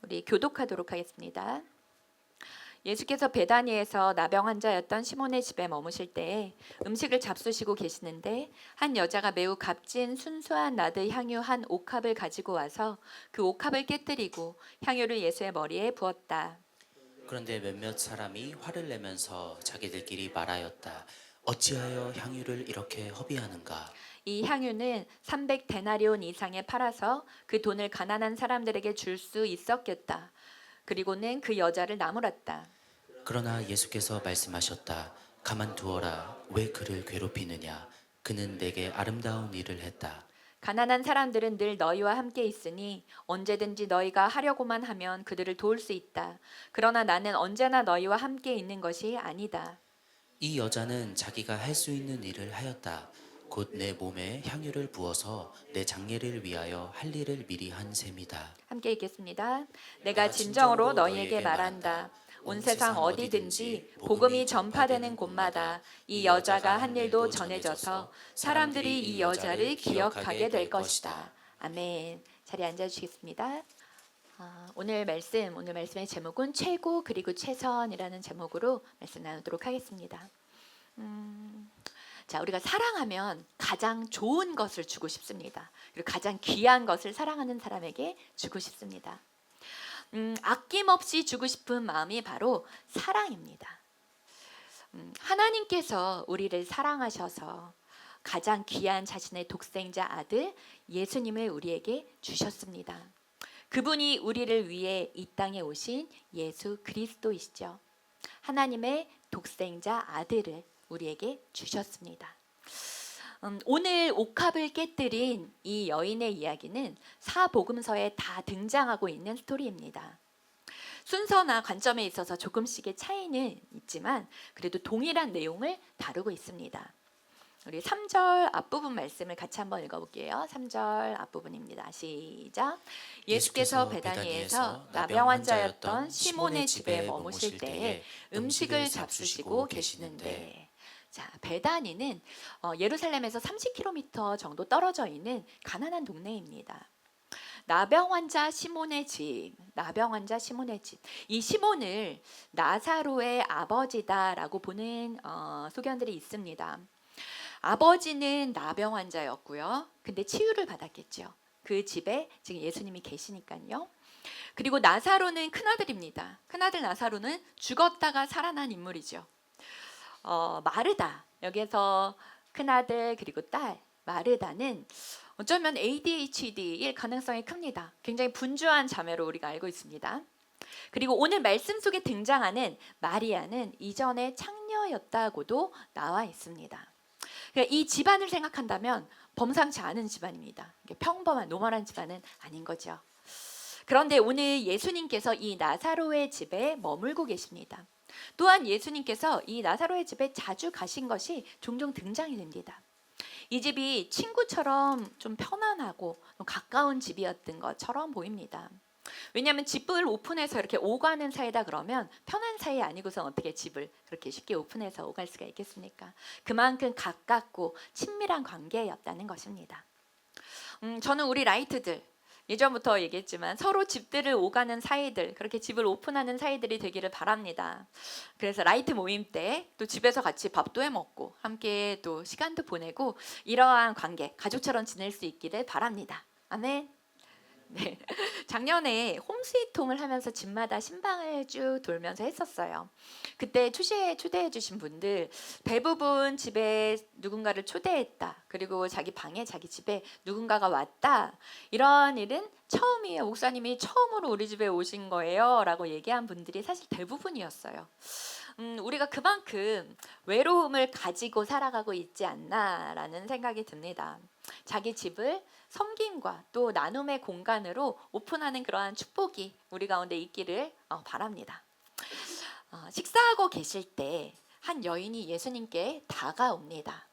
우리 교독하도록 하겠습니다. 예수께서 베다니에서 나병 환자였던 시몬의 집에 머무실 때에 음식을 잡수시고 계시는데 한 여자가 매우 값진 순수한 나드 향유 한 옥합을 가지고 와서 그 옥합을 깨뜨리고 향유를 예수의 머리에 부었다. 그런데 몇몇 사람이 화를 내면서 자기들끼리 말하였다. 어찌하여 향유를 이렇게 허비하는가? 이 향유는 300데나리온 이상에 팔아서 그 돈을 가난한 사람들에게 줄 수 있었겠다. 그리고는 그 여자를 나무랐다. 그러나 예수께서 말씀하셨다. 가만두어라. 왜 그를 괴롭히느냐? 그는 내게 아름다운 일을 했다. 가난한 사람들은 늘 너희와 함께 있으니 언제든지 너희가 하려고만 하면 그들을 도울 수 있다. 그러나 나는 언제나 너희와 함께 있는 것이 아니다. 이 여자는 자기가 할 수 있는 일을 하였다. 곧 내 몸에 향유를 부어서 내 장례를 위하여 할 일을 미리 한 셈이다. 함께 읽겠습니다. 내가 진정으로 너희에게 말한다. 온 세상 어디든지 복음이 전파되는 곳마다 이 여자가 한 일도 전해져서 사람들이 이 여자를 기억하게 될 것이다. 아멘. 자리에 앉아주시겠습니다. 오늘 말씀의 제목은 최고 그리고 최선이라는 제목으로 말씀 나누도록 하겠습니다. 자, 우리가 사랑하면 가장 좋은 것을 주고 싶습니다. 그리고 가장 귀한 것을 사랑하는 사람에게 주고 싶습니다. 아낌없이 주고 싶은 마음이 바로 사랑입니다. 하나님께서 우리를 사랑하셔서 가장 귀한 자신의 독생자 아들 예수님을 우리에게 주셨습니다. 그분이 우리를 위해 이 땅에 오신 예수 그리스도이시죠. 하나님의 독생자 아들을 우리에게 주셨습니다. 오늘 옥합을 깨뜨린 이 여인의 이야기는 사복음서에 다 등장하고 있는 스토리입니다. 순서나 관점에 있어서 조금씩의 차이는 있지만 그래도 동일한 내용을 다루고 있습니다. 우리 3절 앞부분 말씀을 같이 한번 읽어볼게요. 3절 앞부분입니다. 시작. 예수께서 베다니에서 나병 환자였던 시몬의 집에 머무실 때에 음식을 잡수시고 계시는데, 자, 베다니는 예루살렘에서 30km 정도 떨어져 있는 가난한 동네입니다. 나병 환자 시몬의 집, 나병 환자 시몬의 집. 이 시몬을 나사로의 아버지다라고 보는 소견들이 있습니다. 아버지는 나병 환자였고요. 근데 치유를 받았겠죠. 그 집에 지금 예수님이 계시니까요. 그리고 나사로는 큰아들입니다. 큰아들 나사로는 죽었다가 살아난 인물이죠. 마르다, 여기에서 큰아들 그리고 딸 마르다는 어쩌면 ADHD일 가능성이 큽니다. 굉장히 분주한 자매로 우리가 알고 있습니다. 그리고 오늘 말씀 속에 등장하는 마리아는 이전에 창녀였다고도 나와 있습니다. 그러니까 이 집안을 생각한다면 범상치 않은 집안입니다. 평범한 노멀한 집안은 아닌 거죠. 그런데 오늘 예수님께서 이 나사로의 집에 머물고 계십니다. 또한 예수님께서 이 나사로의 집에 자주 가신 것이 종종 등장이 됩니다. 이 집이 친구처럼 좀 편안하고 가까운 집이었던 것처럼 보입니다. 왜냐하면 집을 오픈해서 이렇게 오가는 사이다 그러면 편한 사이 아니고선 어떻게 집을 그렇게 쉽게 오픈해서 오갈 수가 있겠습니까? 그만큼 가깝고 친밀한 관계였다는 것입니다. 저는 우리 라이트들 예전부터 얘기했지만 서로 집들을 오가는 사이들, 그렇게 집을 오픈하는 사이들이 되기를 바랍니다. 그래서 라이트 모임 때 또 집에서 같이 밥도 해 먹고 함께 또 시간도 보내고 이러한 관계, 가족처럼 지낼 수 있기를 바랍니다. 아멘. 네. 작년에 홈스위트홈을 하면서 집마다 신방을 쭉 돌면서 했었어요. 그때 초대해 주신 분들 대부분 집에 누군가를 초대했다. 그리고 자기 방에 자기 집에 누군가가 왔다. 이런 일은 처음이에요. 목사님이 처음으로 우리 집에 오신 거예요. 라고 얘기한 분들이 사실 대부분이었어요. 우리가 그만큼 외로움을 가지고 살아가고 있지 않나라는 생각이 듭니다. 자기 집을 섬김과 또 나눔의 공간으로 오픈하는 그러한 축복이 우리 가운데 있기를 바랍니다. 식사하고 계실 때 한 여인이 예수님께 다가옵니다.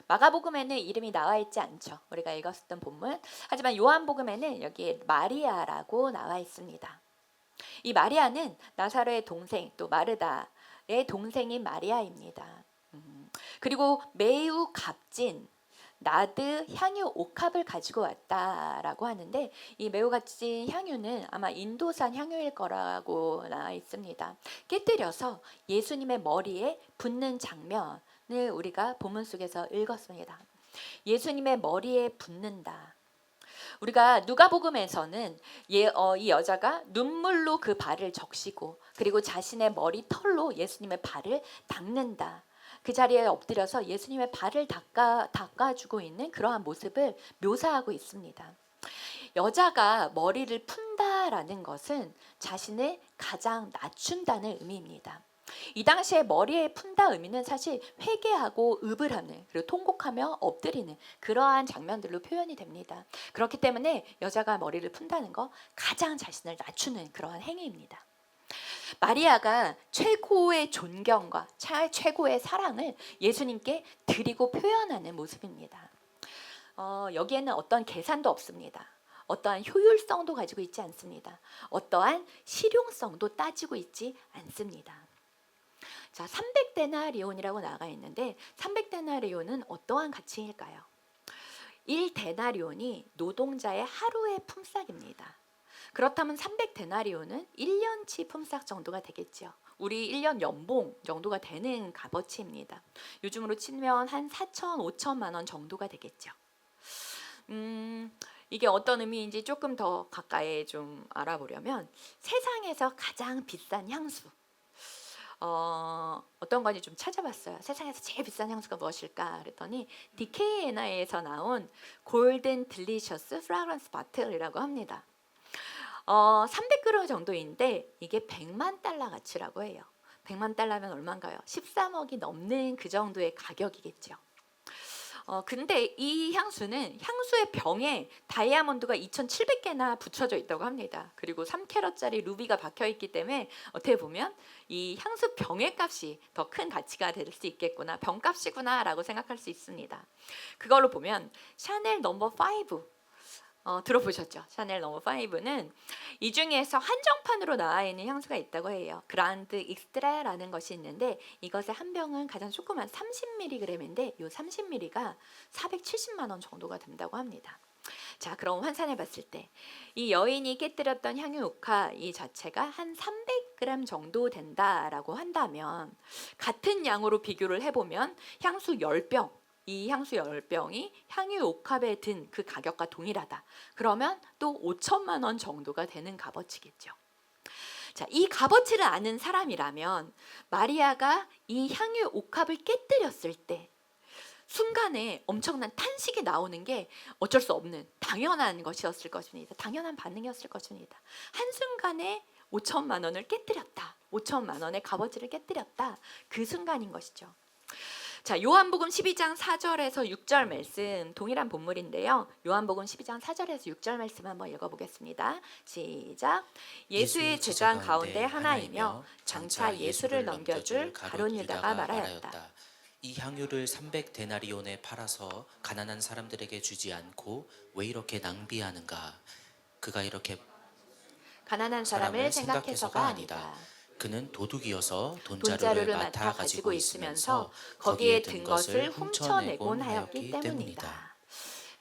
마가복음에는 이름이 나와 있지 않죠. 우리가 읽었었던 본문. 하지만 요한복음에는 여기 마리아라고 나와 있습니다. 이 마리아는 나사로의 동생 또 마르다의 동생인 마리아입니다. 그리고 매우 값진 나드 향유 옥합을 가지고 왔다라고 하는데, 이 매우 값진 향유는 아마 인도산 향유일 거라고 나와 있습니다. 깨뜨려서 예수님의 머리에 붓는 장면을 우리가 본문 속에서 읽었습니다. 예수님의 머리에 붓는다. 우리가 누가복음에서는 이 여자가 눈물로 그 발을 적시고 그리고 자신의 머리 털로 예수님의 발을 닦는다. 그 자리에 엎드려서 예수님의 발을 닦아주고 있는 그러한 모습을 묘사하고 있습니다. 여자가 머리를 푼다라는 것은 자신을 가장 낮춘다는 의미입니다. 이 당시에 머리에 푼다 의미는 사실 회개하고 의을 하는, 그리고 통곡하며 엎드리는 그러한 장면들로 표현이 됩니다. 그렇기 때문에 여자가 머리를 푼다는 거 가장 자신을 낮추는 그러한 행위입니다. 마리아가 최고의 존경과 최고의 사랑을 예수님께 드리고 표현하는 모습입니다. 여기에는 어떤 계산도 없습니다. 어떠한 효율성도 가지고 있지 않습니다. 어떠한 실용성도 따지고 있지 않습니다. 자, 300데나리온이라고 나가 있는데 300데나리온은 어떠한 가치일까요? 1데나리온이 노동자의 하루의 품삯입니다. 그렇다면 300데나리온은 1년치 품삯 정도가 되겠죠. 우리 1년 연봉 정도가 되는 값어치입니다. 요즘으로 치면 한 4천, 5천만 원 정도가 되겠죠. 이게 어떤 의미인지 조금 더 가까이 좀 알아보려면 세상에서 가장 비싼 향수, 어떤 건지 좀 찾아봤어요. 세상에서 제일 비싼 향수가 무엇일까 그랬더니 DKNI에서 나온 골든 딜리셔스 프라그런스 바틀이라고 합니다. 300g 정도인데 이게 100만 달러 가치라고 해요. 100만 달러면 얼마인가요? 13억이 넘는 그 정도의 가격이겠죠. 근데 이 향수는 향수의 병에 다이아몬드가 2,700개나 붙여져 있다고 합니다. 그리고 3캐럿짜리 루비가 박혀 있기 때문에 어떻게 보면 이 향수 병의 값이 더 큰 가치가 될 수 있겠구나, 병값이구나 라고 생각할 수 있습니다. 그걸로 보면 샤넬 넘버 5 들어보셨죠? 샤넬 넘버 5는 이 중에서 한정판으로 나와 있는 향수가 있다고 해요. 그란드 익스트라라는 것이 있는데 이것의 한 병은 가장 조그만 30mg인데 이 30mg가 470만 원 정도가 된다고 합니다. 자, 그럼 환산해 봤을 때 이 여인이 깨뜨렸던 향유 옥화 이 자체가 한 300g 정도 된다라고 한다면 같은 양으로 비교를 해보면 향수 10병, 이 향수 10병이 향유 옥합에 든 그 가격과 동일하다. 그러면 또 5천만 원 정도가 되는 값어치겠죠. 자, 이 값어치를 아는 사람이라면 마리아가 이 향유 옥합을 깨뜨렸을 때 순간에 엄청난 탄식이 나오는 게 어쩔 수 없는 당연한 것이었을 것입니다. 당연한 반응이었을 것입니다. 한순간에 5천만 원을 깨뜨렸다. 5천만 원의 값어치를 깨뜨렸다. 그 순간인 것이죠. 자, 요한복음 12장 4절에서 6절 말씀 동일한 본문인데요. 요한복음 12장 4절에서 6절 말씀 한번 읽어보겠습니다. 시작. 예수의 제자 가운데 하나이며 장차 예수를 넘겨줄 가룟 유다가 말하였다. 이 향유를 300데나리온에 팔아서 가난한 사람들에게 주지 않고 왜 이렇게 낭비하는가? 그가 이렇게 가난한 사람을 생각해서가 아니다. 그는 도둑이어서 돈자루를 맡아 가지고 있으면서 거기에 든 것을 훔쳐내곤 하였기 때문이다.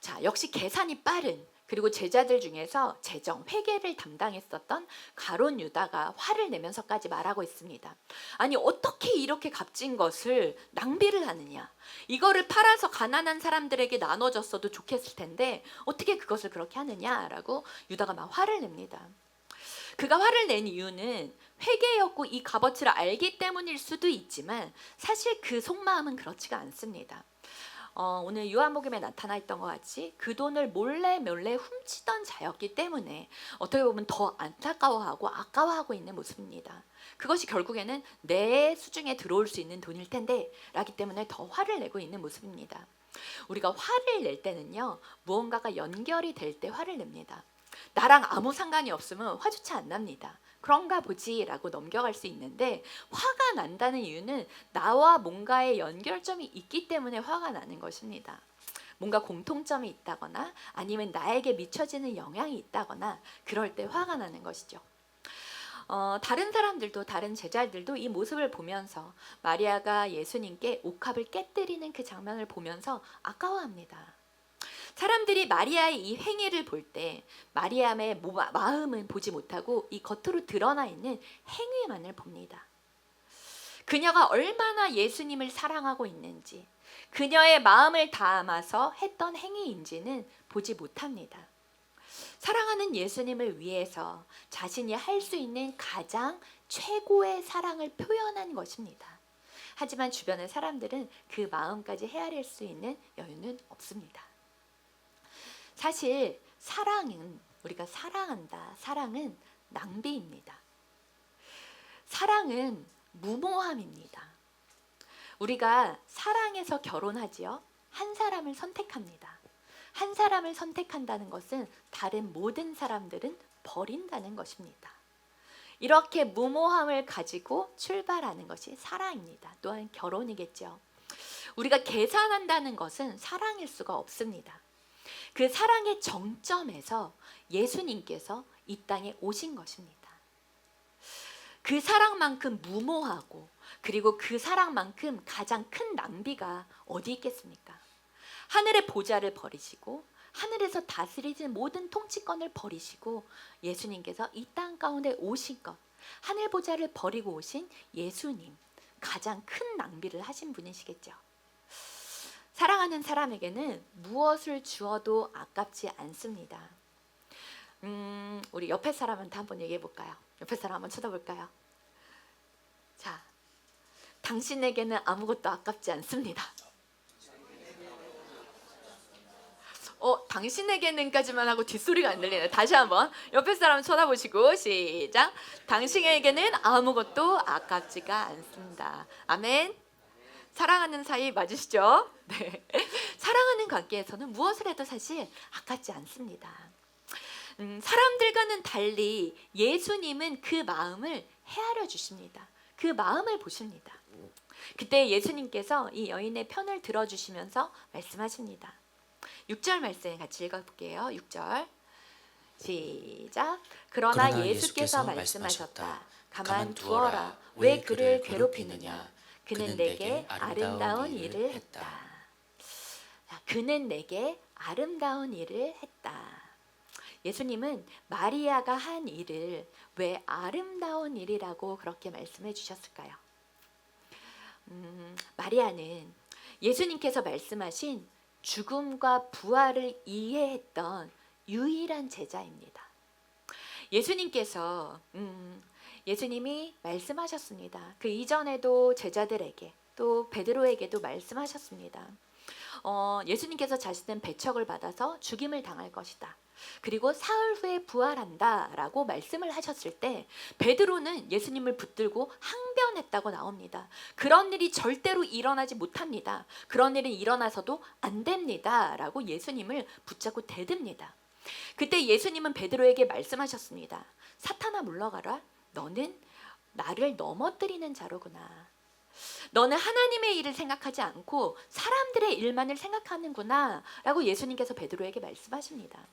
자, 역시 계산이 빠른, 그리고 제자들 중에서 재정, 회계를 담당했었던 가룟 유다가 화를 내면서까지 말하고 있습니다. 아니, 어떻게 이렇게 값진 것을 낭비를 하느냐? 이거를 팔아서 가난한 사람들에게 나눠줬어도 좋겠을 텐데 어떻게 그것을 그렇게 하느냐라고 유다가 막 화를 냅니다. 그가 화를 낸 이유는 회개였고 이 값어치를 알기 때문일 수도 있지만 사실 그 속마음은 그렇지가 않습니다. 오늘 요한복음에 나타나 있던 것 같이 그 돈을 몰래 훔치던 자였기 때문에 어떻게 보면 더 안타까워하고 아까워하고 있는 모습입니다. 그것이 결국에는 내 수중에 들어올 수 있는 돈일 텐데 라기 때문에 더 화를 내고 있는 모습입니다. 우리가 화를 낼 때는요, 무언가가 연결이 될 때 화를 냅니다. 나랑 아무 상관이 없으면 화조차 안 납니다. 그런가 보지 라고 넘겨갈 수 있는데 화가 난다는 이유는 나와 뭔가의 연결점이 있기 때문에 화가 나는 것입니다. 뭔가 공통점이 있다거나 아니면 나에게 미쳐지는 영향이 있다거나 그럴 때 화가 나는 것이죠. 다른 사람들도 다른 제자들도 이 모습을 보면서 마리아가 예수님께 옥합을 깨뜨리는 그 장면을 보면서 아까워합니다. 사람들이 마리아의 이 행위를 볼 때 마리아의 마음은 보지 못하고 이 겉으로 드러나 있는 행위만을 봅니다. 그녀가 얼마나 예수님을 사랑하고 있는지, 그녀의 마음을 담아서 했던 행위인지는 보지 못합니다. 사랑하는 예수님을 위해서 자신이 할 수 있는 가장 최고의 사랑을 표현한 것입니다. 하지만 주변의 사람들은 그 마음까지 헤아릴 수 있는 여유는 없습니다. 사실 사랑은, 우리가 사랑한다, 사랑은 낭비입니다. 사랑은 무모함입니다. 우리가 사랑해서 결혼하지요. 한 사람을 선택합니다. 한 사람을 선택한다는 것은 다른 모든 사람들은 버린다는 것입니다. 이렇게 무모함을 가지고 출발하는 것이 사랑입니다. 또한 결혼이겠죠. 우리가 계산한다는 것은 사랑일 수가 없습니다. 그 사랑의 정점에서 예수님께서 이 땅에 오신 것입니다. 그 사랑만큼 무모하고, 그리고 그 사랑만큼 가장 큰 낭비가 어디 있겠습니까? 하늘의 보좌를 버리시고 하늘에서 다스리는 모든 통치권을 버리시고 예수님께서 이 땅 가운데 오신 것, 하늘 보좌를 버리고 오신 예수님, 가장 큰 낭비를 하신 분이시겠죠. 사랑하는 사람에게는 무엇을 주어도 아깝지 않습니다. 우리 옆에 사람한테 한번 얘기해 볼까요? 옆에 사람 한번 쳐다볼까요? 자, 당신에게는 아무것도 아깝지 않습니다. 당신에게는까지만 하고 뒷소리가 안 들리네. 다시 한번 옆에 사람 쳐다보시고 시작. 당신에게는 아무것도 아깝지가 않습니다. 아멘. 사랑하는 사이 맞으시죠? 네. 사랑하는 관계에서는 무엇을 해도 사실 아깝지 않습니다. 사람들과는 달리 예수님은 그 마음을 헤아려 주십니다. 그 마음을 보십니다. 그때 예수님께서 이 여인의 편을 들어주시면서 말씀하십니다. 6절 말씀 같이 읽어볼게요. 6절 시작. 그러나 예수께서 말씀하셨다. 가만 두어라. 왜 그를 괴롭히느냐. 그는 내게 아름다운 일을 했다. 그는 내게 아름다운 일을 했다. 예수님은 마리아가 한 일을 왜 아름다운 일이라고 그렇게 말씀해 주셨을까요? 마리아는 예수님께서 말씀하신 죽음과 부활을 이해했던 유일한 제자입니다. 예수님이 말씀하셨습니다. 그 이전에도 제자들에게 또 베드로에게도 말씀하셨습니다. 예수님께서 자신은 배척을 받아서 죽임을 당할 것이다. 그리고 사흘 후에 부활한다 라고 말씀을 하셨을 때 베드로는 예수님을 붙들고 항변했다고 나옵니다. 그런 일이 절대로 일어나지 못합니다. 그런 일은 일어나서도 안 됩니다 라고 예수님을 붙잡고 대듭니다. 그때 예수님은 베드로에게 말씀하셨습니다. 사탄아 물러가라. 너는 나를 넘어뜨리는 자로구나. 너는 하나님의 일을 생각하지 않고 사람들의 일만을 생각하는구나 라고 예수님께서 베드로에게 말씀하십니다.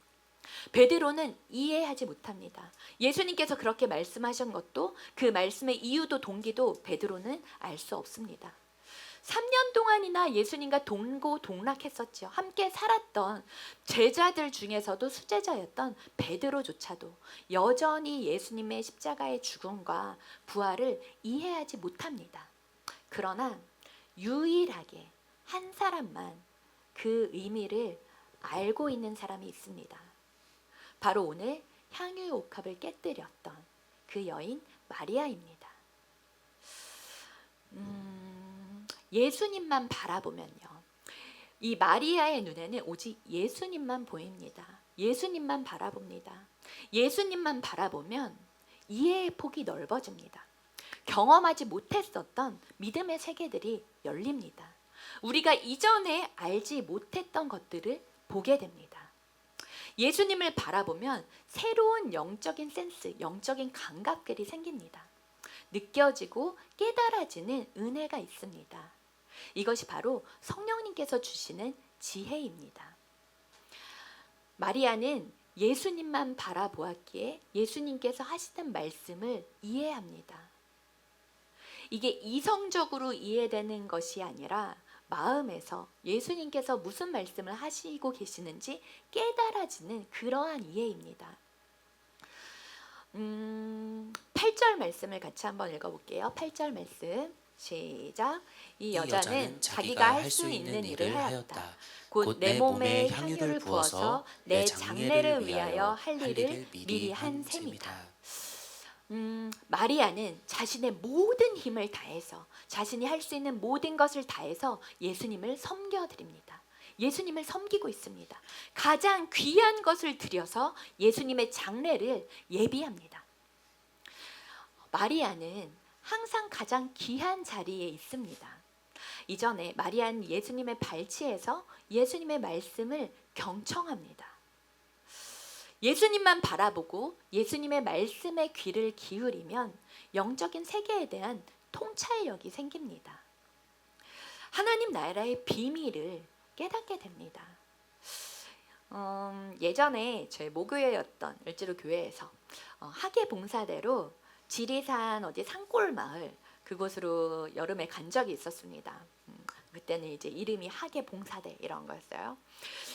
베드로는 이해하지 못합니다. 예수님께서 그렇게 말씀하신 것도 그 말씀의 이유도 동기도 베드로는 알 수 없습니다. 3년 동안이나 예수님과 동고동락했었죠. 함께 살았던 제자들 중에서도 수제자였던 베드로조차도 여전히 예수님의 십자가의 죽음과 부활을 이해하지 못합니다. 그러나 유일하게 한 사람만 그 의미를 알고 있는 사람이 있습니다. 바로 오늘 향유 옥합을 깨뜨렸던 그 여인 마리아입니다. 예수님만 바라보면요, 이 마리아의 눈에는 오직 예수님만 보입니다. 예수님만 바라봅니다. 예수님만 바라보면 이해의 폭이 넓어집니다. 경험하지 못했었던 믿음의 세계들이 열립니다. 우리가 이전에 알지 못했던 것들을 보게 됩니다. 예수님을 바라보면 새로운 영적인 센스, 영적인 감각들이 생깁니다. 느껴지고 깨달아지는 은혜가 있습니다. 이것이 바로 성령님께서 주시는 지혜입니다. 마리아는 예수님만 바라보았기에 예수님께서 하시는 말씀을 이해합니다. 이게 이성적으로 이해되는 것이 아니라 마음에서 예수님께서 무슨 말씀을 하시고 계시는지 깨달아지는 그러한 이해입니다. 8절 말씀을 같이 한번 읽어볼게요. 8절 말씀 시작. 이 여자는 자기가 할 수 있는 일을 하였다. 곧 내 몸에 향유를 부어서 내 장례를 위하여 할 일을 미리 한 셈이다. 마리아는 자신의 모든 힘을 다해서 자신이 할 수 있는 모든 것을 다해서 예수님을 섬겨드립니다. 예수님을 섬기고 있습니다. 가장 귀한 것을 드려서 예수님의 장례를 예비합니다. 마리아는 항상 가장 귀한 자리에 있습니다. 이전에 마리아는 예수님의 발치에서 예수님의 말씀을 경청합니다. 예수님만 바라보고 예수님의 말씀에 귀를 기울이면 영적인 세계에 대한 통찰력이 생깁니다. 하나님 나라의 비밀을 깨닫게 됩니다. 예전에 저희 모교회였던 을지로 교회에서 학예 봉사대로 지리산 어디 산골 마을 그곳으로 여름에 간 적이 있었습니다. 그때는 이제 이름이 학예 봉사대 이런 거였어요.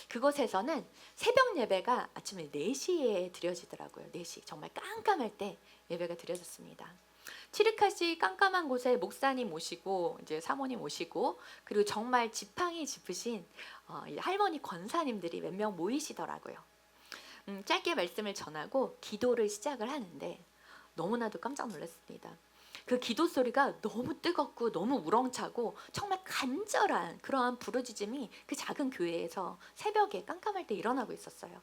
그곳에서는 새벽 예배가 아침에 4시에 드려지더라고요. 4시 정말 깜깜할 때 예배가 드려졌습니다. 칠흑하시 깜깜한 곳에 목사님 오시고 이제 사모님 오시고 그리고 정말 지팡이 짚으신 할머니 권사님들이 몇 명 모이시더라고요. 짧게 말씀을 전하고 기도를 시작을 하는데 너무나도 깜짝 놀랐습니다. 그 기도 소리가 너무 뜨겁고 너무 우렁차고 정말 간절한 그러한 부르짖음이 그 작은 교회에서 새벽에 깜깜할 때 일어나고 있었어요.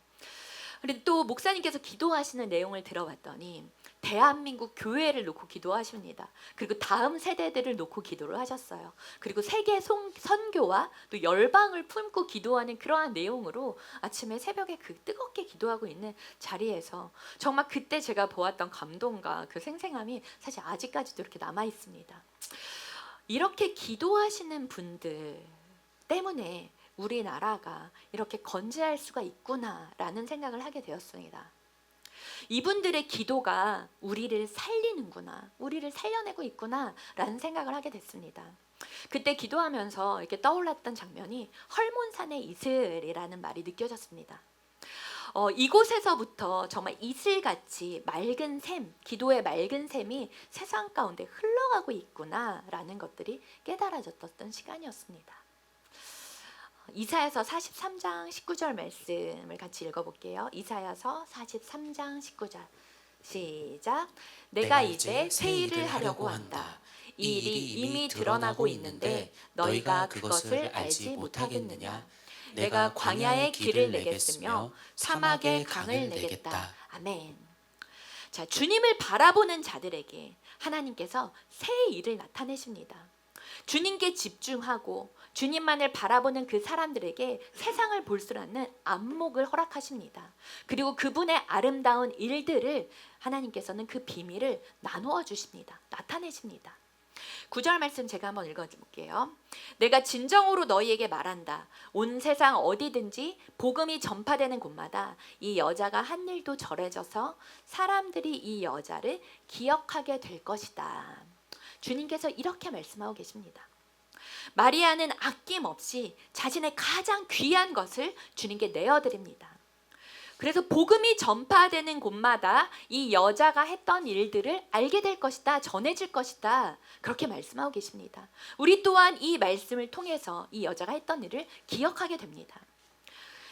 그런데 또 목사님께서 기도하시는 내용을 들어봤더니 대한민국 교회를 놓고 기도하십니다. 그리고 다음 세대들을 놓고 기도를 하셨어요. 그리고 세계 선교와 또 열방을 품고 기도하는 그러한 내용으로 아침에 새벽에 그 뜨겁게 기도하고 있는 자리에서 정말 그때 제가 보았던 감동과 그 생생함이 사실 아직까지도 이렇게 남아 있습니다. 이렇게 기도하시는 분들 때문에 우리나라가 이렇게 건재할 수가 있구나라는 생각을 하게 되었습니다. 이분들의 기도가 우리를 살리는구나, 우리를 살려내고 있구나라는 생각을 하게 됐습니다. 그때 기도하면서 이렇게 떠올랐던 장면이 헐몬산의 이슬이라는 말이 느껴졌습니다. 이곳에서부터 정말 이슬같이 맑은 샘, 기도의 맑은 샘이 세상 가운데 흘러가고 있구나라는 것들이 깨달아졌던 시간이었습니다. 이사야서 43장 19절 말씀을 같이 읽어볼게요. 이사야서 43장 19절 시작. 내가 이제 새 일을 하려고 한다. 이 일이 이미 드러나고 있는데 너희가 그것을 알지 못하겠느냐. 내가 광야에 길을 내겠으며 사막에 강을 내겠다. 아멘. 자, 주님을 바라보는 자들에게 하나님께서 새 일을 나타내십니다. 주님께 집중하고 주님만을 바라보는 그 사람들에게 세상을 볼 수 있는 안목을 허락하십니다. 그리고 그분의 아름다운 일들을 하나님께서는 그 비밀을 나누어 주십니다. 나타내십니다. 9절 말씀 제가 한번 읽어볼게요. 내가 진정으로 너희에게 말한다. 온 세상 어디든지 복음이 전파되는 곳마다 이 여자가 한 일도 절해져서 사람들이 이 여자를 기억하게 될 것이다. 주님께서 이렇게 말씀하고 계십니다. 마리아는 아낌없이 자신의 가장 귀한 것을 주님께 내어드립니다. 그래서 복음이 전파되는 곳마다 이 여자가 했던 일들을 알게 될 것이다, 전해질 것이다, 그렇게 말씀하고 계십니다. 우리 또한 이 말씀을 통해서 이 여자가 했던 일을 기억하게 됩니다.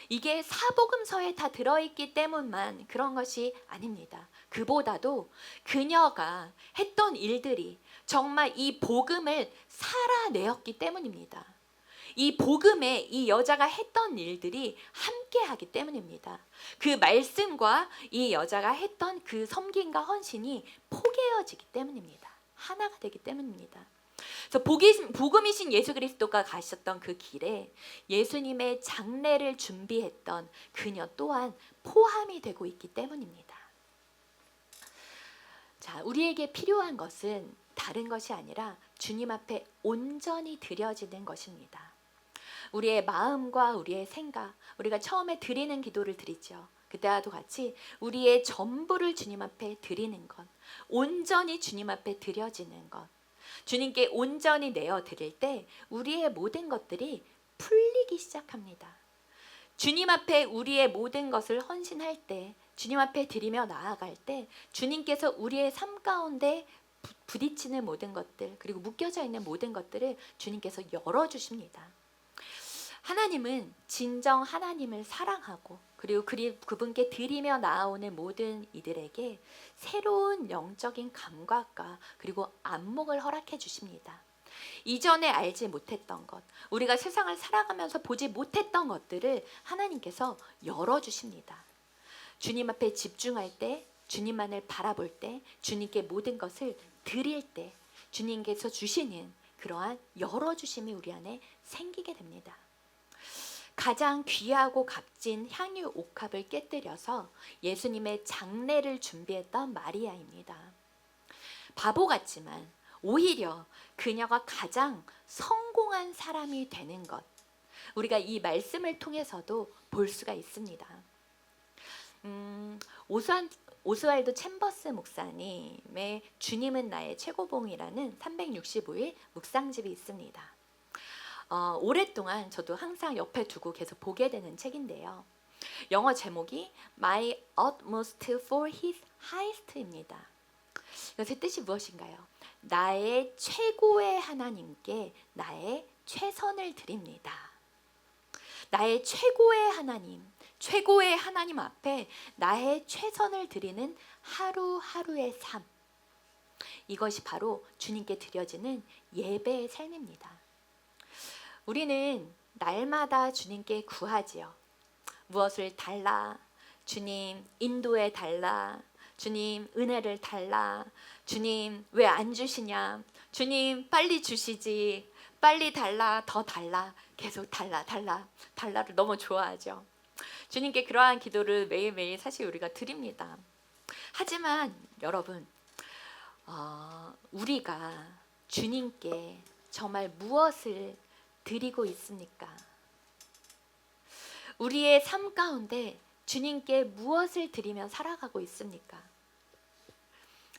이게 사복음서에 다 들어있기 때문만 그런 것이 아닙니다. 그보다도 그녀가 했던 일들이 정말 이 복음을 살아내었기 때문입니다. 이 복음에 이 여자가 했던 일들이 함께하기 때문입니다. 그 말씀과 이 여자가 했던 그 섬김과 헌신이 포개어지기 때문입니다. 하나가 되기 때문입니다. 그래서 복음이신 예수 그리스도가 가셨던 그 길에 예수님의 장례를 준비했던 그녀 또한 포함이 되고 있기 때문입니다. 자, 우리에게 필요한 것은 다른 것이 아니라 주님 앞에 온전히 드려지는 것입니다. 우리의 마음과 우리의 생각, 우리가 처음에 드리는 기도를 드리죠. 그때와도 같이 우리의 전부를 주님 앞에 드리는 것, 온전히 주님 앞에 드려지는 것, 주님께 온전히 내어 드릴 때 우리의 모든 것들이 풀리기 시작합니다. 주님 앞에 우리의 모든 것을 헌신할 때, 주님 앞에 드리며 나아갈 때 주님께서 우리의 삶 가운데 부딪히는 모든 것들, 그리고 묶여져 있는 모든 것들을 주님께서 열어주십니다. 하나님은 진정 하나님을 사랑하고 그리고 그분께 드리며 나아오는 모든 이들에게 새로운 영적인 감각과 그리고 안목을 허락해 주십니다. 이전에 알지 못했던 것, 우리가 세상을 살아가면서 보지 못했던 것들을 하나님께서 열어주십니다. 주님 앞에 집중할 때, 주님만을 바라볼 때, 주님께 모든 것을 드릴 때 주님께서 주시는 그러한 열어주심이 우리 안에 생기게 됩니다. 가장 귀하고 값진 향유 옥합을 깨뜨려서 예수님의 장례를 준비했던 마리아입니다. 바보 같지만 오히려 그녀가 가장 성공한 사람이 되는 것, 우리가 이 말씀을 통해서도 볼 수가 있습니다. 오스왈드 챔버스 목사님의 주님은 나의 최고봉이라는 365일 묵상집이 있습니다. 오랫동안 저도 항상 옆에 두고 계속 보게 되는 책인데요. 영어 제목이 My Utmost for His Highest입니다. 이것의 뜻이 무엇인가요? 나의 최고의 하나님께 나의 최선을 드립니다. 나의 최고의 하나님 앞에 나의 최선을 드리는 하루하루의 삶, 이것이 바로 주님께 드려지는 예배의 삶입니다. 우리는 날마다 주님께 구하지요. 무엇을 달라, 주님 인도해 달라, 주님 은혜를 달라, 주님 왜 안 주시냐, 주님 빨리 주시지, 빨리 달라, 더 달라, 계속 달라를 너무 좋아하죠. 주님께 그러한 기도를 매일매일 사실 우리가 드립니다. 하지만 여러분, 우리가 주님께 정말 무엇을 드리고 있습니까? 우리의 삶 가운데 주님께 무엇을 드리며 살아가고 있습니까?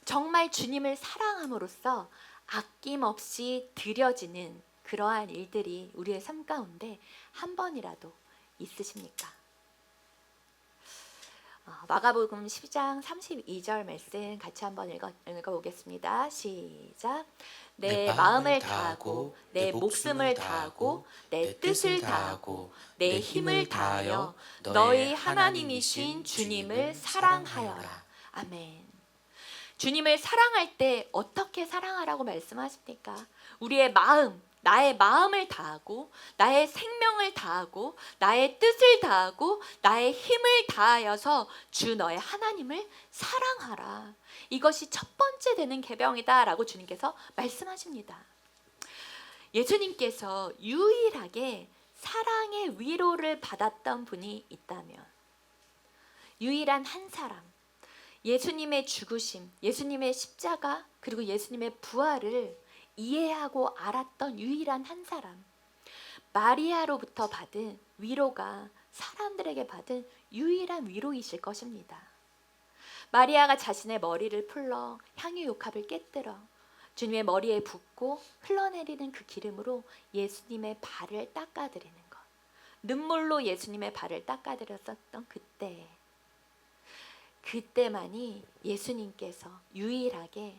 정말 주님을 사랑함으로써 아낌없이 드려지는 그러한 일들이 우리의 삶 가운데 한 번이라도 있으십니까? 마가복음 10장 32절 말씀 같이 한번 읽어보겠습니다. 시작. 내 마음을 다하고 내 목숨을 다하고 내 뜻을 다하고 내 힘을 다하여 너희 하나님이신 주님을 사랑하여라. 아멘. 주님을 사랑할 때 어떻게 사랑하라고 말씀하십니까? 우리의 마음, 나의 마음을 다하고 나의 생명을 다하고 나의 뜻을 다하고 나의 힘을 다하여서 주 너의 하나님을 사랑하라. 이것이 첫 번째 되는 계명이다 라고 주님께서 말씀하십니다. 예수님께서 유일하게 사랑의 위로를 받았던 분이 있다면, 유일한 한 사람, 예수님의 죽으심, 예수님의 십자가, 그리고 예수님의 부활을 이해하고 알았던 유일한 한 사람, 마리아로부터 받은 위로가 사람들에게 받은 유일한 위로이실 것입니다. 마리아가 자신의 머리를 풀러 향유 욕합을 깨뜨려 주님의 머리에 붓고 흘러내리는 그 기름으로 예수님의 발을 닦아드리는 것, 눈물로 예수님의 발을 닦아드렸었던 그때만이 예수님께서 유일하게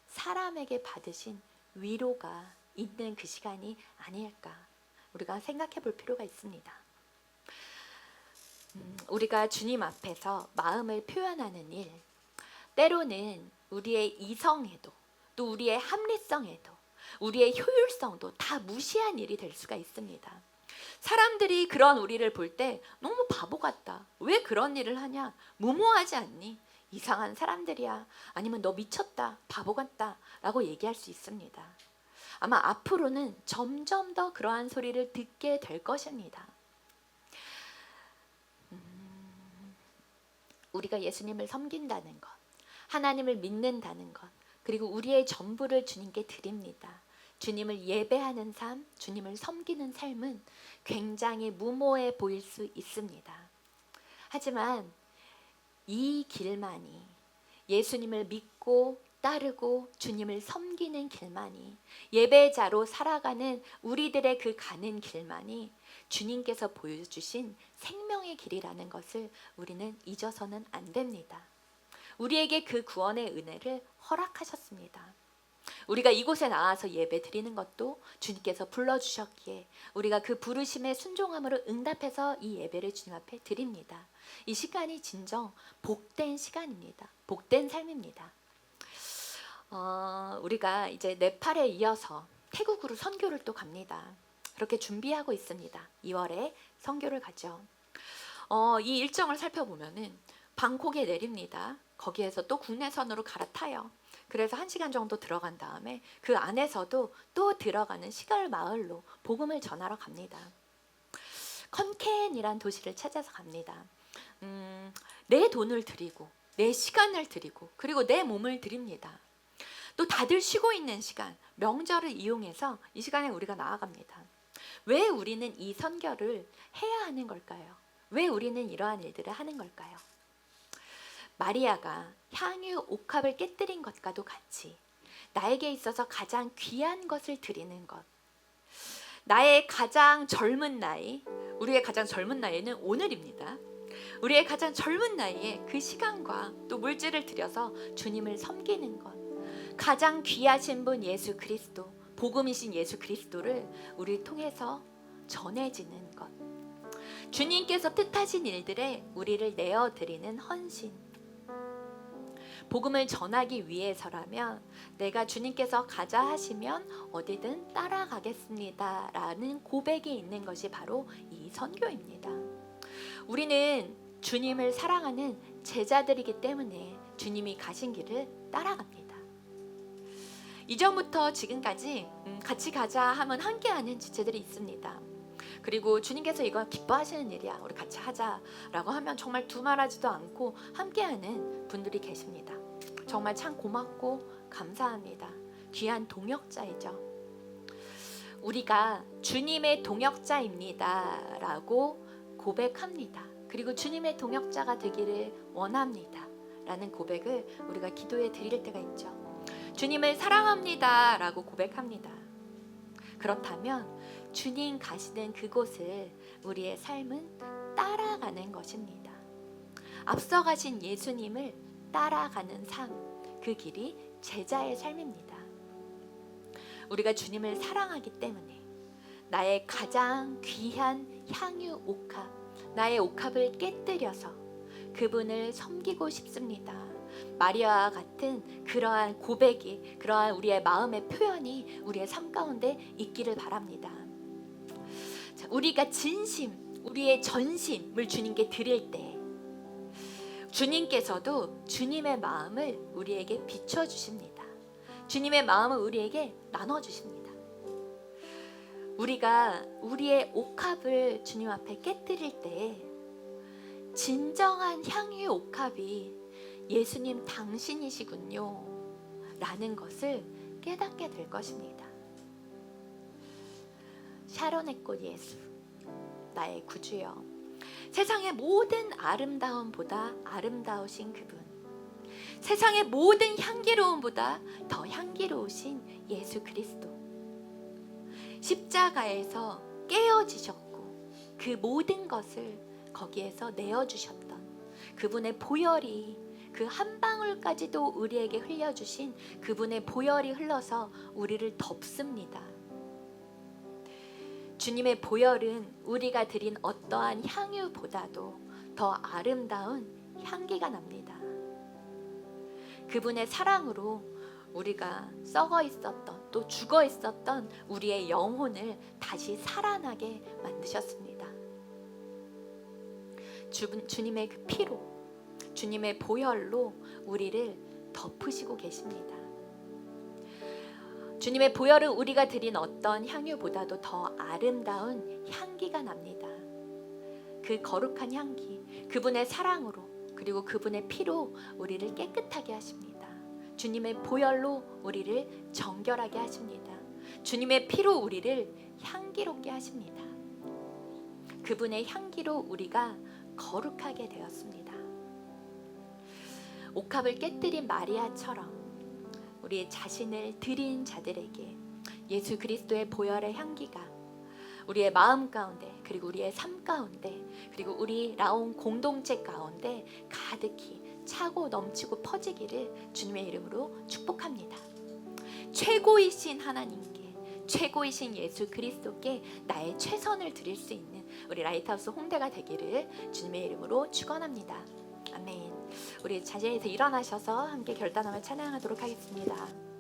사람에게 받으신 위로가 있는 그 시간이 아닐까, 우리가 생각해 볼 필요가 있습니다. 우리가 주님 앞에서 마음을 표현하는 일, 때로는 우리의 이성에도 또 우리의 합리성에도 우리의 효율성도 다 무시한 일이 될 수가 있습니다. 사람들이 그런 우리를 볼 때 너무 바보 같다, 왜 그런 일을 하냐, 무모하지 않니, 이상한 사람들이야, 아니면 너 미쳤다, 바보 같다 라고 얘기할 수 있습니다. 아마 앞으로는 점점 더 그러한 소리를 듣게 될 것입니다. 우리가 예수님을 섬긴다는 것, 하나님을 믿는다는 것, 그리고 우리의 전부를 주님께 드립니다. 주님을 예배하는 삶, 주님을 섬기는 삶은 굉장히 무모해 보일 수 있습니다. 하지만 이 길만이, 예수님을 믿고 따르고 주님을 섬기는 길만이, 예배자로 살아가는 우리들의 그 가는 길만이 주님께서 보여주신 생명의 길이라는 것을 우리는 잊어서는 안 됩니다. 우리에게 그 구원의 은혜를 허락하셨습니다. 우리가 이곳에 나와서 예배 드리는 것도 주님께서 불러주셨기에 우리가 그 부르심에 순종함으로 응답해서 이 예배를 주님 앞에 드립니다. 이 시간이 진정 복된 시간입니다. 복된 삶입니다. 우리가 이제 네팔에 이어서 태국으로 선교를 또 갑니다. 그렇게 준비하고 있습니다. 2월에 선교를 가죠. 이 일정을 살펴보면은 방콕에 내립니다. 거기에서 또 국내선으로 갈아타요. 그래서 1시간 정도 들어간 다음에 그 안에서도 또 들어가는 시갈 마을로 복음을 전하러 갑니다. 컨켄이란 도시를 찾아서 갑니다. 내 돈을 드리고 내 시간을 드리고 그리고 내 몸을 드립니다. 또 다들 쉬고 있는 시간, 명절을 이용해서 이 시간에 우리가 나아갑니다. 왜 우리는 이 선교를 해야 하는 걸까요? 왜 우리는 이러한 일들을 하는 걸까요? 마리아가 향유 옥합을 깨뜨린 것과도 같이 나에게 있어서 가장 귀한 것을 드리는 것, 나의 가장 젊은 나이, 우리의 가장 젊은 나이는 오늘입니다. 우리의 가장 젊은 나이에 그 시간과 또 물질을 들여서 주님을 섬기는 것, 가장 귀하신 분 예수 그리스도, 복음이신 예수 그리스도를 우리를 통해서 전해지는 것, 주님께서 뜻하신 일들에 우리를 내어드리는 헌신, 복음을 전하기 위해서라면 내가 주님께서 가자 하시면 어디든 따라가겠습니다 라는 고백이 있는 것이 바로 이 선교입니다. 우리는 주님을 사랑하는 제자들이기 때문에 주님이 가신 길을 따라갑니다. 이전부터 지금까지 같이 가자 하면 함께하는 지체들이 있습니다. 그리고 주님께서 이거 기뻐하시는 일이야, 우리 같이 하자라고 하면 정말 두말하지도 않고 함께하는 분들이 계십니다. 정말 참 고맙고 감사합니다. 귀한 동역자이죠. 우리가 주님의 동역자입니다 라고 고백합니다. 그리고 주님의 동역자가 되기를 원합니다 라는 고백을 우리가 기도에 드릴 때가 있죠. 주님을 사랑합니다 라고 고백합니다. 그렇다면 주님 가시는 그곳을 우리의 삶은 따라가는 것입니다. 앞서가신 예수님을 따라가는 삶, 그 길이 제자의 삶입니다. 우리가 주님을 사랑하기 때문에 나의 가장 귀한 향유 옥합, 나의 옥합을 깨뜨려서 그분을 섬기고 싶습니다. 마리아와 같은 그러한 고백이, 그러한 우리의 마음의 표현이 우리의 삶 가운데 있기를 바랍니다. 자, 우리가 진심, 우리의 전심을 주님께 드릴 때 주님께서도 주님의 마음을 우리에게 비춰주십니다. 주님의 마음을 우리에게 나눠주십니다. 우리가 우리의 옥합을 주님 앞에 깨뜨릴 때 진정한 향유의 옥합이 예수님 당신이시군요 라는 것을 깨닫게 될 것입니다. 샤론의 꽃 예수, 나의 구주여, 세상의 모든 아름다움보다 아름다우신 그분, 세상의 모든 향기로움보다 더 향기로우신 예수 그리스도, 십자가에서 깨어지셨고 그 모든 것을 거기에서 내어주셨던 그분의 보혈이, 그 한 방울까지도 우리에게 흘려주신 그분의 보혈이 흘러서 우리를 덮습니다. 주님의 보혈은 우리가 드린 어떠한 향유보다도 더 아름다운 향기가 납니다. 그분의 사랑으로 우리가 썩어 있었던, 또 죽어 있었던 우리의 영혼을 다시 살아나게 만드셨습니다. 주님의 그 피로, 주님의 보혈로 우리를 덮으시고 계십니다. 주님의 보혈은 우리가 드린 어떤 향유보다도 더 아름다운 향기가 납니다. 그 거룩한 향기, 그분의 사랑으로, 그리고 그분의 피로 우리를 깨끗하게 하십니다. 주님의 보혈로 우리를 정결하게 하십니다. 주님의 피로 우리를 향기롭게 하십니다. 그분의 향기로 우리가 거룩하게 되었습니다. 옥합을 깨뜨린 마리아처럼 우리 자신을 드린 자들에게 예수 그리스도의 보혈의 향기가 우리의 마음 가운데, 그리고 우리의 삶 가운데, 그리고 우리 라온 공동체 가운데 가득히 차고 넘치고 퍼지기를 주님의 이름으로 축복합니다. 최고이신 하나님께, 최고이신 예수 그리스도께 나의 최선을 드릴 수 있는 우리 라이트하우스 홍대가 되기를 주님의 이름으로 축원합니다. 아멘. 우리 자리에서 일어나셔서 함께 결단함을 찬양하도록 하겠습니다.